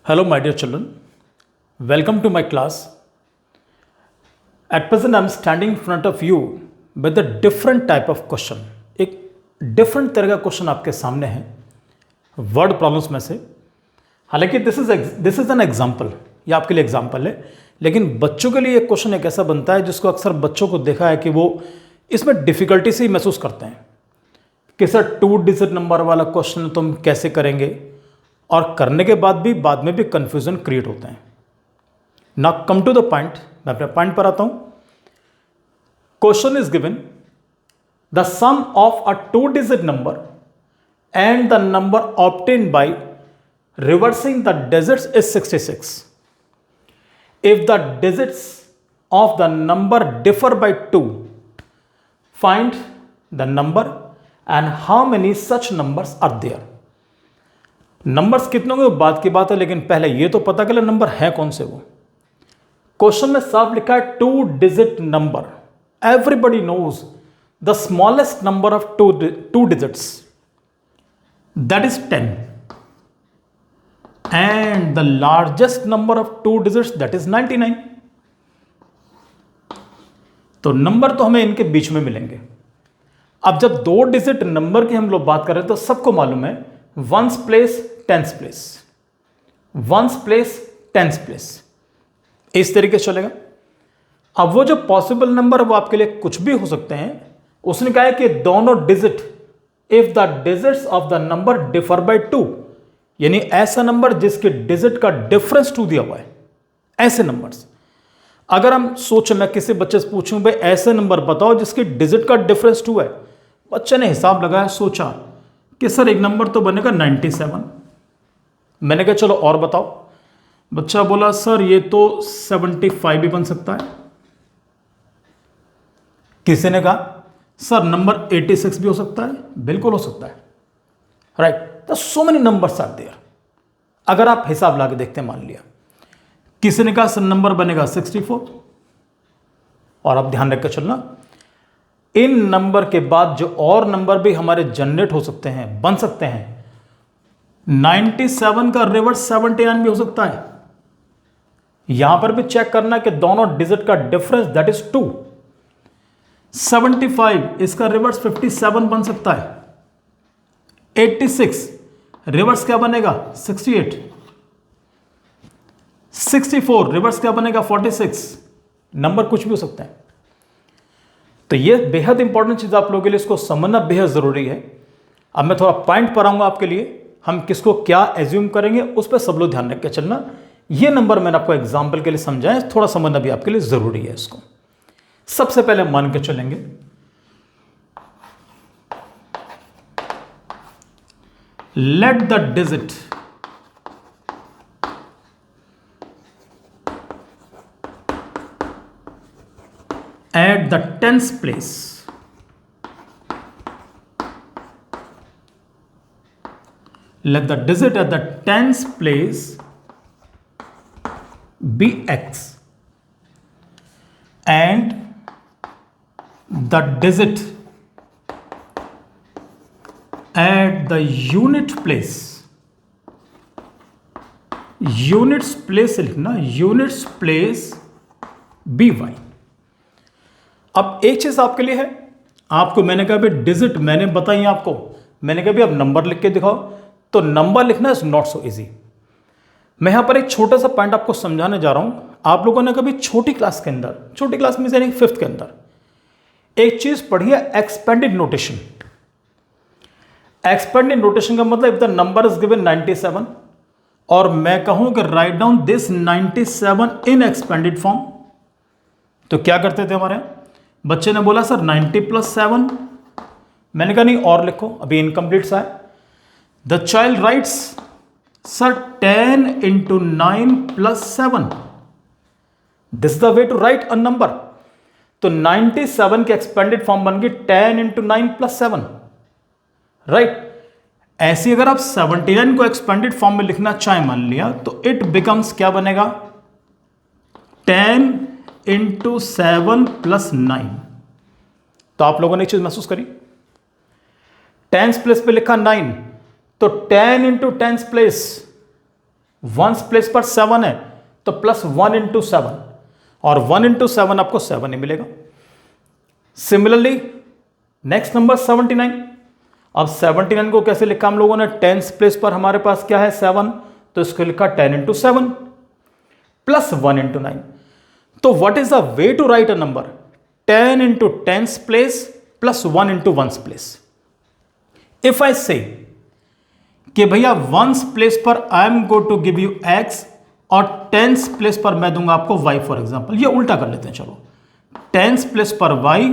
Hello, my dear children. Welcome to my class. At present, I am standing in front of you with a different type of question. एक different तरह का question आपके सामने है word problems में से। हालांकि दिस इज एन एग्जाम्पल, ये आपके लिए एग्जाम्पल है, लेकिन बच्चों के लिए एक क्वेश्चन एक ऐसा बनता है जिसको अक्सर बच्चों को देखा है कि वो इसमें डिफिकल्टी से ही महसूस करते हैं कि सर 2 डिजिट नंबर वाला क्वेश्चन तुम कैसे करेंगे, और करने के बाद में भी कंफ्यूजन क्रिएट होते हैं। Now come to the point, मैं अपने पॉइंट पर आता हूं। Question is given the sum of a 2 digit number and the number obtained by reversing the digits is 66। If the digits of the number differ by 2, find the number and how many such numbers are there. Numbers कितने होंगे बात की बात है, लेकिन पहले ये तो पता चले नंबर है कौन से वो। क्वेश्चन में साफ लिखा है 2 digit number. Everybody knows the smallest number of 2 digits that is 10 and the largest number of 2 digits that is 99। तो नंबर तो हमें इनके बीच में मिलेंगे। अब जब 2 डिजिट नंबर की हम लोग बात कर रहे हैं तो सबको मालूम है ones place tens place, ones place tens place, इस तरीके से चलेगा। अब वो जो पॉसिबल नंबर वो आपके लिए कुछ भी हो सकते हैं। उसने कहा है कि दोनों digit, if the digits of the number differ by 2, यानी ऐसा नंबर जिसके डिजिट का डिफरेंस 2 दिया हुआ है, ऐसे नंबर्स। अगर हम सोचें, मैं किसी बच्चे से पूछूं भाई ऐसे नंबर बताओ जिसके डिजिट का डिफरेंस 2 है, बच्चे ने हिसाब लगाया, सोचा कि सर एक नंबर तो बनेगा 97। मैंने कहा चलो और बताओ। बच्चा बोला सर ये तो 75 भी बन सकता है। किसी ने कहा सर नंबर 86 भी हो सकता है। बिल्कुल हो सकता है, राइट। तो so many numbers are there. अगर आप हिसाब लगा देखते हैं, मान लिया किसी ने कहा सर नंबर बनेगा 64, और अब ध्यान रख के चलना, इन नंबर के बाद जो और नंबर भी हमारे जनरेट हो सकते हैं, बन सकते हैं, 97 का रिवर्स 79 भी हो सकता है। यहां पर भी चेक करना कि दोनों डिजिट का डिफरेंस दैट इज 2। 75 इसका रिवर्स 57 बन सकता है। 86 रिवर्स क्या बनेगा 68। 64 रिवर्स क्या बनेगा 46। नंबर कुछ भी हो सकता है। तो ये बेहद इंपॉर्टेंट चीज आप लोगों के लिए, इसको समझना बेहद जरूरी है। अब मैं थोड़ा पॉइंट पर आऊंगा आपके लिए, हम किसको क्या एज्यूम करेंगे उस पर सब लोग ध्यान रख के चलना। ये नंबर मैंने आपको एग्जाम्पल के लिए समझाया, थोड़ा समझना भी आपके लिए जरूरी है इसको। सबसे पहले मान के चलेंगे let the digit at the tens place let the digit at the tens place be x and the digit at the unit place, units place लिखना, units place be y। अब एक चीज आपके लिए है, आपको मैंने कहा भाई डिजिट मैंने बताई आपको, मैंने कहा भाई अब नंबर लिख के दिखाओ, तो नंबर लिखना इज नॉट सो इजी। मैं यहां पर एक छोटा सा पॉइंट आपको समझाने जा रहा हूं। आप लोगों ने कभी छोटी क्लास के अंदर, छोटी क्लास में यानी 5th के अंदर एक चीज पढ़ी है, एक्सपेंडेड नोटेशन। एक्सपेंडेड नोटेशन का मतलब if the number is given 97 और मैं कहूं कि write down this 97 in expanded form, तो क्या करते थे हमारे यहां? बच्चे ने बोला सर 90 + 7। मैंने कहा नहीं और लिखो, अभी इनकम्प्लीट सा है। The child writes sir 10 × 9 + 7, this is the way to write a number. तो 97 के एक्सपेंडेड फॉर्म बन गई 10 × 9 + 7, राइट। ऐसी अगर आप 79 को एक्सपेंडेड फॉर्म में लिखना चाहे, मान लिया, तो इट बिकम्स क्या बनेगा 10 × 7 + 9। तो आप लोगों ने एक चीज महसूस करी, टेंस प्लेस पे लिखा 9, तो 10 × 10 प्लेस वंस प्लेस पर 7 है तो प्लस 1 इंटू 7, और 1 इंटू 7 आपको 7 ही मिलेगा। Similarly next number 79। अब 79 को कैसे लिखा हम लोगों ने, टेंस प्लेस पर हमारे पास क्या है 7, तो इसको लिखा 10 इंटू 7 प्लस 1 इंटू 9। तो what is the way to write a number, 10 into tens place plus 1 into ones place. If I say कि भैया वंस प्लेस पर I am go to give you x और टेंस प्लेस पर मैं दूंगा आपको Y for example, ये उल्टा कर लेते हैं चलो, टेंस प्लेस पर वाई,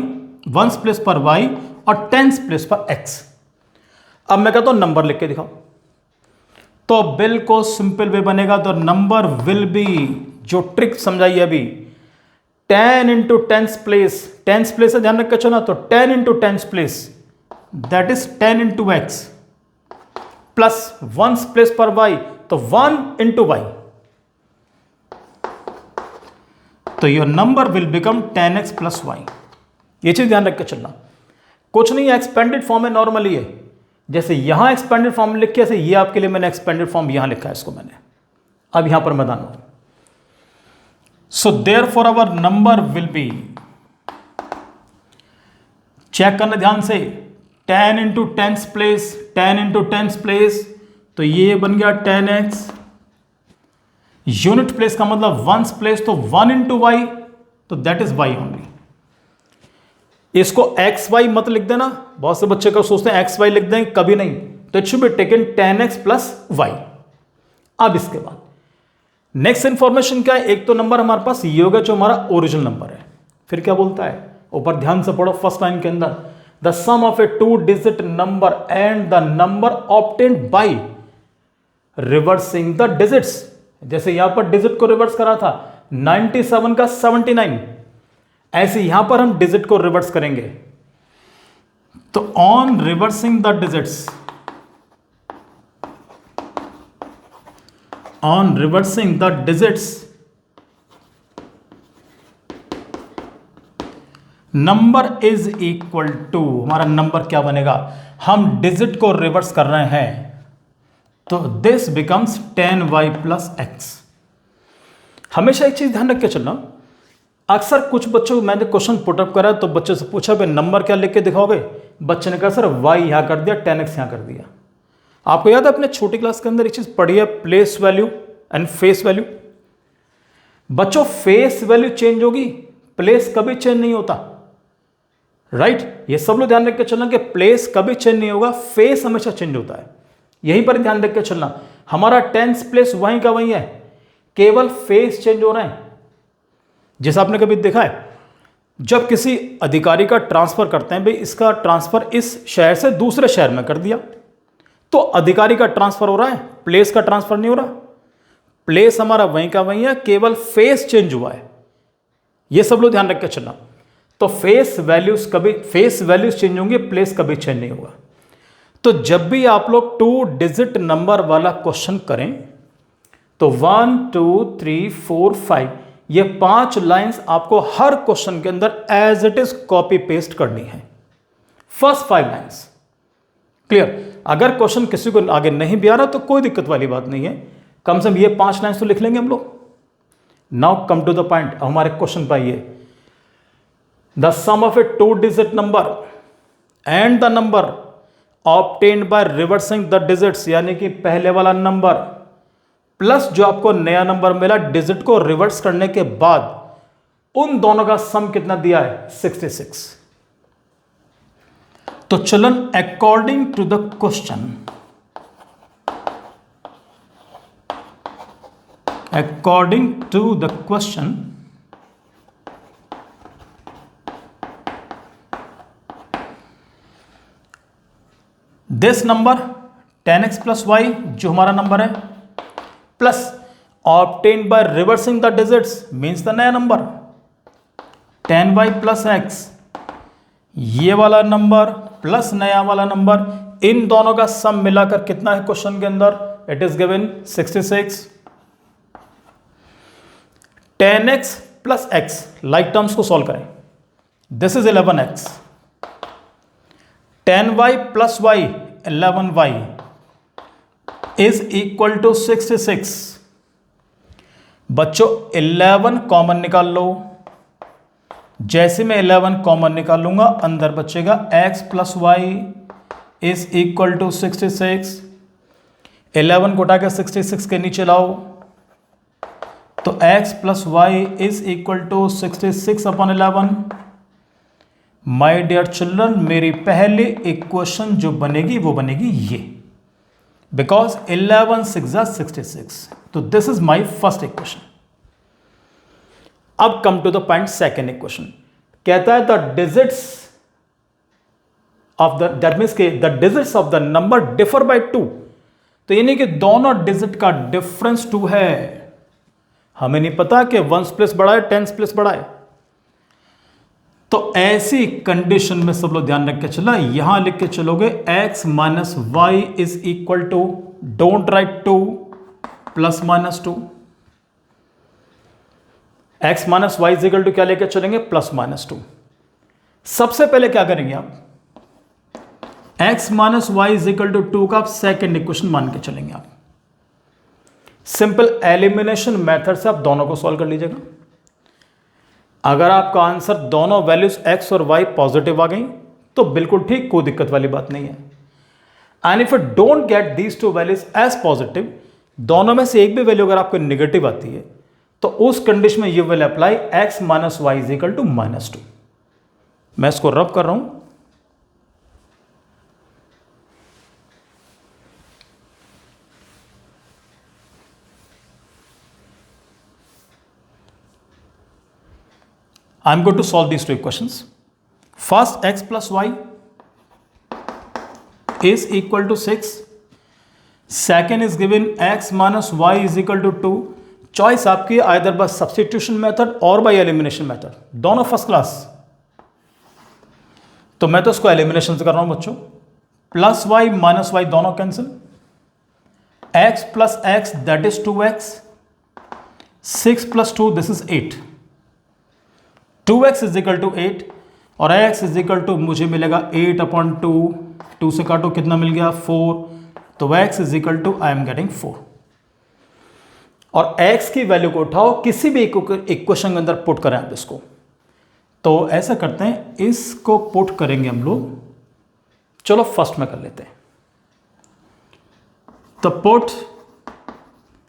वंस प्लेस पर वाई और टेंस प्लेस पर एक्स। अब मैं कहता हूं नंबर लिख के दिखाओ, तो बिल्कुल सिंपल वे बनेगा, तो नंबर विल बी, जो ट्रिक समझाइए अभी, 10 इंटू टेंस प्लेस से ध्यान रख के चलना, तो 10 into tens place that is 10 into x plus ones place पर वाई, तो 1 इंटू वाई, तो your number will become 10x plus y. ये चीज ध्यान रख के चलना, कुछ नहीं है, एक्सपेंडेड फॉर्म है नॉर्मली है, जैसे यहां एक्सपेंडेड फॉर्म लिख के, ऐसे ये आपके लिए मैंने एक्सपेंडेड फॉर्म यहां लिखा है, इसको मैंने अब यहां पर मैदान हूं। So therefore our number will be, check करना ध्यान से, 10 into tens place, 10 into tens place, तो ये बन गया 10x, यूनिट प्लेस का मतलब वंस प्लेस, तो 1 इंटू वाई, तो दैट इज वाई ओनली। इसको एक्स वाई मत लिख देना, बहुत से बच्चे का सोचते हैं एक्स वाई लिख देंगे, कभी नहीं, तो it should be taken 10x plus y. अब इसके बाद नेक्स्ट इंफॉर्मेशन क्या है, एक तो नंबर हमारे पास ये होगा जो हमारा ओरिजिनल नंबर है, फिर क्या बोलता है ऊपर ध्यान से पढ़ो फर्स्ट लाइन के अंदर, the sum of a 2 digit number and the number obtained by reversing the digits. जैसे यहां पर डिजिट को रिवर्स करा था 97 का 79, ऐसे यहां पर हम डिजिट को रिवर्स करेंगे, तो on reversing the digits, on reversing the digits number is equal to, हमारा नंबर क्या बनेगा, हम डिजिट को रिवर्स कर रहे हैं, तो this becomes 10y plus x. हमेशा एक चीज ध्यान रख के चलना, अक्सर कुछ बच्चों को मैंने क्वेश्चन पुटअप करा तो बच्चे से पूछा भाई नंबर क्या लिख के दिखाओगे, बच्चे ने कहा सर y यहां कर दिया, 10x यहां कर दिया। आपको याद है अपने छोटी क्लास के अंदर एक चीज पढ़ी है, place value and face value. बच्चों फेस वैल्यू चेंज होगी, प्लेस कभी चेंज नहीं होता, राइट? ये सब लोग ध्यान रख के चलना कि प्लेस कभी चेंज नहीं होगा, फेस हमेशा चेंज होता है, यहीं पर ध्यान रख के चलना। हमारा टेंस प्लेस वहीं का वहीं है, केवल फेस चेंज हो रहा है। जैसा आपने कभी देखा है जब किसी अधिकारी का ट्रांसफर करते हैं, भाई इसका ट्रांसफर इस शहर से दूसरे शहर में कर दिया, तो अधिकारी का ट्रांसफर हो रहा है, प्लेस का ट्रांसफर नहीं हो रहा। प्लेस हमारा वहीं का वहीं है, केवल फेस चेंज हुआ है, ये सब लोग ध्यान रख के चलना। तो फेस वैल्यूज चेंज होंगे, प्लेस कभी चेंज नहीं होगा। तो जब भी आप लोग 2 डिजिट नंबर वाला क्वेश्चन करें तो 1 2 3 4 5 ये 5 लाइंस आपको हर क्वेश्चन के अंदर as it is copy paste करनी है, फर्स्ट 5 लाइंस। क्लियर? अगर क्वेश्चन किसी को आगे नहीं भी आ रहा तो कोई दिक्कत वाली बात नहीं है, कम से कम ये 5 लाइंस तो लिख लेंगे हम लोग। Now come to the point, हमारे क्वेश्चन पर आइए। The sum of a 2 digit number and the number obtained by reversing the digits, यानी कि पहले वाला नंबर प्लस जो आपको नया नंबर मिला डिजिट को रिवर्स करने के बाद, उन दोनों का सम कितना दिया है 66। तो चलन according to the question, according to the question, this number 10x plus y जो हमारा नंबर है, plus obtained by reversing the digits means the नया नंबर 10y plus x, ये वाला नंबर प्लस नया वाला नंबर, इन दोनों का सम मिलाकर कितना है क्वेश्चन के अंदर, it is given 66। 10x plus x, like terms को सॉल्व करें, this is 11x, 10y plus y 11y is equal to 66। बच्चों 11 कॉमन निकाल लो। जैसे मैं 11 कॉमन निकालूंगा अंदर बचेगा x plus y is equal to 66। 11 को उठा के 66 के नीचे लाओ तो x plus y is equal to 66 upon 11। My dear children, मेरी पहली इक्वेशन जो बनेगी वो बनेगी ये, बिकॉज 11 6 66। तो this is my first equation. अब come to the point second equation. कहता है the digits of the, that means के the digits of the number differ by 2। तो यानी कि दोनों डिजिट का डिफरेंस 2 है। हमें नहीं पता कि 1s प्लेस बड़ा है 10s प्लेस बड़ा है। तो ऐसी कंडीशन में सब लोग ध्यान रख के चला, यहां लिख के चलोगे x minus y is equal to, don't write 2 plus minus 2। x minus y is equal to क्या लेकर चलेंगे, प्लस माइनस 2। सबसे पहले क्या करेंगे आप, x minus y is equal to 2 का आप सेकेंड इक्वेशन मान के चलेंगे। आप सिंपल एलिमिनेशन मेथड से आप दोनों को सॉल्व कर लीजिएगा। अगर आपका आंसर दोनों वैल्यूज x और y पॉजिटिव आ गई तो बिल्कुल ठीक, कोई दिक्कत वाली बात नहीं है। And if you don't get these two values as positive, दोनों में से एक भी वैल्यू अगर आपको नेगेटिव आती है तो उस कंडीशन में you will apply x minus y is equal to minus 2। मैं इसको रब कर रहा हूं। I'm going to solve these two equations. First, x plus y is equal to 6. Second is given x minus y is equal to 2. Choice आपकी either by substitution method or by elimination method. दोनों first class. तो मैं तो इसको elimination से कर रहा हूं बच्चों। प्लस वाई माइनस वाई दोनों cancel. x plus x that is 2x। 6 plus 2 this is 8। 2x is equal to 8 और x इज इक्वल टू मुझे मिलेगा 8 अपॉन 2। 2 से काटो कितना मिल गया 4। तो x is equal to I am getting 4। और x की वैल्यू को उठाओ, किसी भी इक्वेशन के अंदर पुट करें आप इसको। तो ऐसा करते हैं, इसको पुट करेंगे हम लोग। चलो फर्स्ट में कर लेते हैं। तो put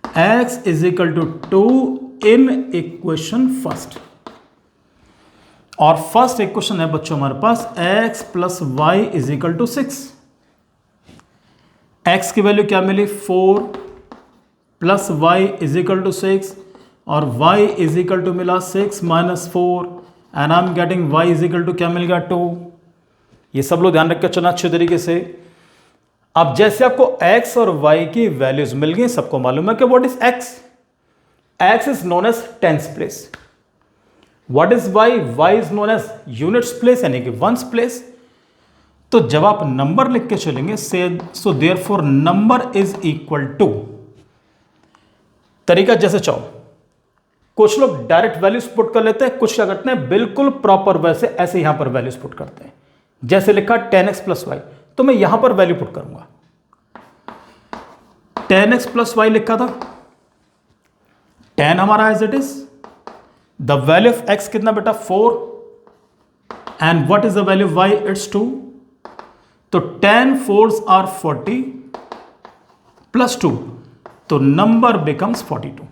x is equal to 2 in equation first. और फर्स्ट इक्वेशन है बच्चों हमारे पास x plus y is equal to 6। x की वैल्यू क्या मिली 4 plus y is equal to 6 और y इज इक्वल टू मिला 6 minus 4 and I am getting y is equal to क्या मिल गया 2। ये सब लोग ध्यान रखकर चलना अच्छे तरीके से। अब जैसे आपको x और y की वैल्यूज मिल गई, सबको मालूम है कि what is x। x is known as tens place. What is y? y is known as units place यानी कि ones place। तो जब आप नंबर लिख के चलेंगे so therefore number is equal to, तरीका जैसे चाहो। कुछ लोग डायरेक्ट वैल्यूज पुट कर लेते हैं, कुछ क्या करते हैं बिल्कुल प्रॉपर वैसे ऐसे यहां पर वैल्यूज पुट करते हैं। जैसे लिखा 10x प्लस वाई, तो मैं यहां पर वैल्यू पुट करूंगा। 10x प्लस वाई लिखा था, 10 हमारा as it is. The value of x कितना बेटा 4 and what is the value of y, it's 2। तो 10 4s आर 40 प्लस 2, तो नंबर बिकम्स 42।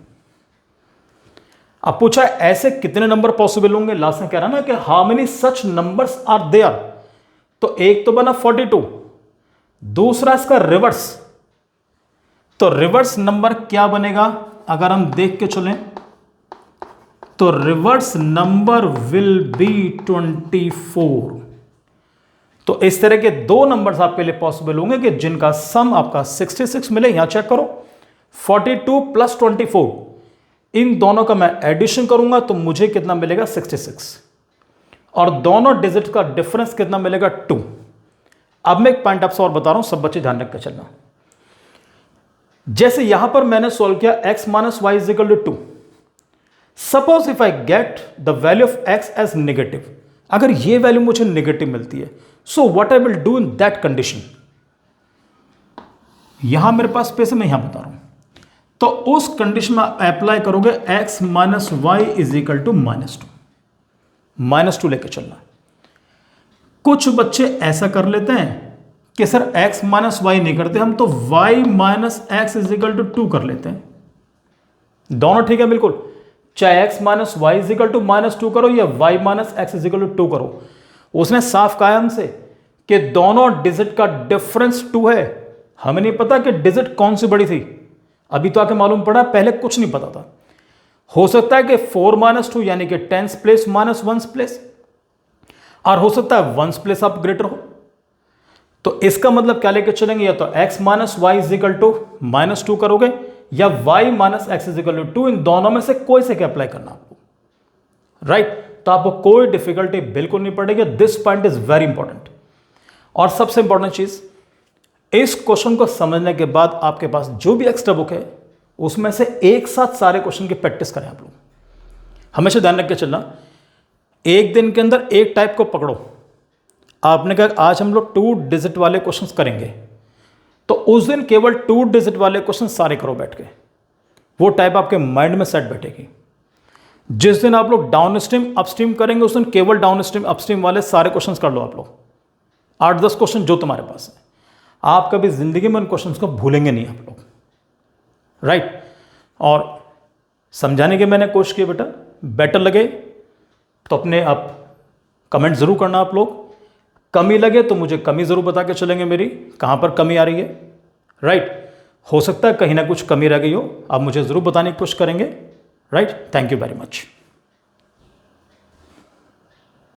अब पूछा ऐसे कितने नंबर पॉसिबल होंगे, लास्ट में कह रहा ना कि how many such numbers are there. तो एक तो बना 42, दूसरा इसका रिवर्स। तो रिवर्स नंबर क्या बनेगा अगर हम देख के चलें, तो रिवर्स नंबर विल बी 24। तो इस तरह के दो नंबर्स आपके लिए पॉसिबल होंगे कि जिनका सम आपका 66 मिले। यहां चेक करो 42 प्लस 24, इन दोनों का मैं एडिशन करूंगा तो मुझे कितना मिलेगा 66 और दोनों डिजिट का डिफरेंस कितना मिलेगा 2। अब मैं एक पॉइंट आपसे और बता रहा हूं, सब बच्चे ध्यान रखकर चलना। जैसे यहां पर मैंने सॉल्व किया x minus y is equal to 2। Suppose if I get the value of x as negative, अगर ये वैल्यू मुझे नेगेटिव मिलती है, so what I will do in that condition. यहां मेरे पास स्पेस है, मैं यहां बता रहा हूं। तो उस कंडीशन में अप्लाई करोगे x minus y is equal to -2 लेके चलना। कुछ बच्चे ऐसा कर लेते हैं कि सर x माइनस वाई नहीं करते हम, तो y minus x is equal to 2 कर लेते हैं। दोनों ठीक है बिल्कुल, चाहे x minus y is equal to -2 करो या y minus x is equal to 2 करो। उसने साफ कहा हमसे कि दोनों डिजिट का डिफरेंस 2 है। हमें नहीं पता कि डिजिट कौन सी बड़ी थी, अभी तो आके मालूम पड़ा, पहले कुछ नहीं पता था। हो सकता है कि 4 माइनस 2 यानी कि 10s place minus 1s place, और हो सकता है 1s प्लेस आप ग्रेटर हो। तो इसका मतलब क्या लेके चलेंगे, या तो x minus y is equal to -2 करोगे या y minus x is equal to 2, इन दोनों में से कोई से क्या अप्लाई करना आपको, राइट। तो आपको कोई डिफिकल्टी बिल्कुल नहीं पड़ेगी। This point is very important. और सबसे इंपॉर्टेंट चीज, इस क्वेश्चन को समझने के बाद आपके पास जो भी एक्स्ट्रा बुक है उसमें से एक साथ सारे क्वेश्चन की प्रैक्टिस करें आप लोग। हमेशा ध्यान रख के चलना, एक दिन के अंदर एक टाइप को पकड़ो। आपने कहा आज हम लोग 2 डिजिट वाले क्वेश्चंस करेंगे, तो उस दिन केवल 2 डिजिट वाले क्वेश्चन सारे करो बैठ के, वो टाइप आपके माइंड में सेट बैठेगी। जिस दिन आप लोग डाउन स्ट्रीम अपस्ट्रीम करेंगे उस दिन केवल डाउन स्ट्रीम अपस्ट्रीम वाले सारे क्वेश्चंस कर लो आप लोग, 8-10 क्वेश्चन जो तुम्हारे पास है। आप कभी जिंदगी में उन क्वेश्चंस को भूलेंगे नहीं आप लोग, राइट। और समझाने की मैंने कोशिश की बेटा, बेटर लगे तो अपने आप कमेंट जरूर करना आप लोग, कमी लगे तो मुझे कमी जरूर बता के चलेंगे मेरी कहां पर कमी आ रही है, राइट। हो सकता है कहीं ना कुछ कमी रह गई हो, आप मुझे जरूर बताने की कोशिश करेंगे, right. Thank you very much.